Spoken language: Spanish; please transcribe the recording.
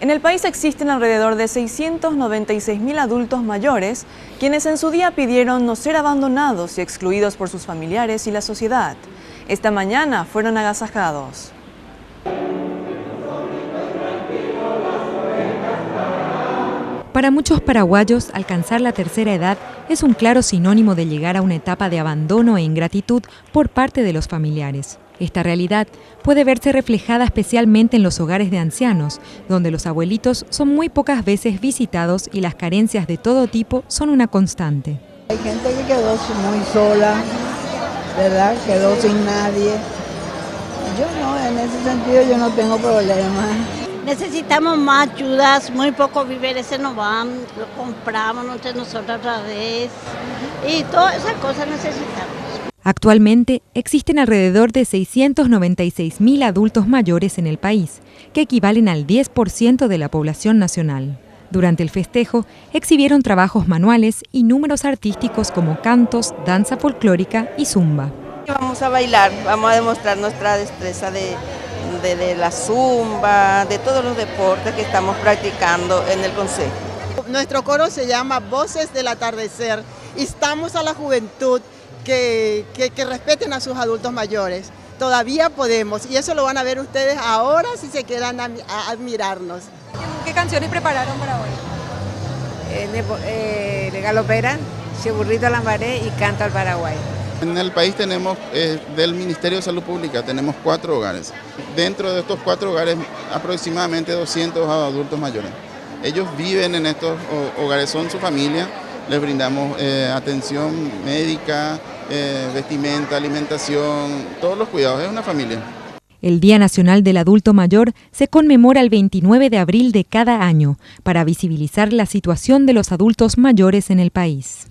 En el país existen alrededor de 696.000 adultos mayores, quienes en su día pidieron no ser abandonados y excluidos por sus familiares y la sociedad. Esta mañana fueron agasajados. Para muchos paraguayos, alcanzar la tercera edad es un claro sinónimo de llegar a una etapa de abandono e ingratitud por parte de los familiares. Esta realidad puede verse reflejada especialmente en los hogares de ancianos, donde los abuelitos son muy pocas veces visitados y las carencias de todo tipo son una constante. Hay gente que quedó muy sola, ¿verdad? Quedó sin nadie. Yo no, en ese sentido yo no tengo problemas. Necesitamos más ayudas, muy pocos víveres se nos van, lo compramos entre nosotros otra vez y todas esas cosas necesitamos. Actualmente existen alrededor de 696.000 adultos mayores en el país, que equivalen al 10% de la población nacional. Durante el festejo exhibieron trabajos manuales y números artísticos como cantos, danza folclórica y zumba. Vamos a bailar, vamos a demostrar nuestra destreza de la zumba, de todos los deportes que estamos practicando en el concejo. Nuestro coro se llama Voces del Atardecer. Instamos a la juventud que respeten a sus adultos mayores. Todavía podemos, y eso lo van a ver ustedes ahora si se quedan a admirarnos. ¿Qué canciones prepararon para hoy? De galopera, Cheburrito Lambaré y Canto al Paraguay. En el país tenemos, del Ministerio de Salud Pública, tenemos 4 hogares. Dentro de estos 4 hogares, aproximadamente 200 adultos mayores. Ellos viven en estos hogares, son su familia, les brindamos atención médica, vestimenta, alimentación, todos los cuidados, es una familia. El Día Nacional del Adulto Mayor se conmemora el 29 de abril de cada año para visibilizar la situación de los adultos mayores en el país.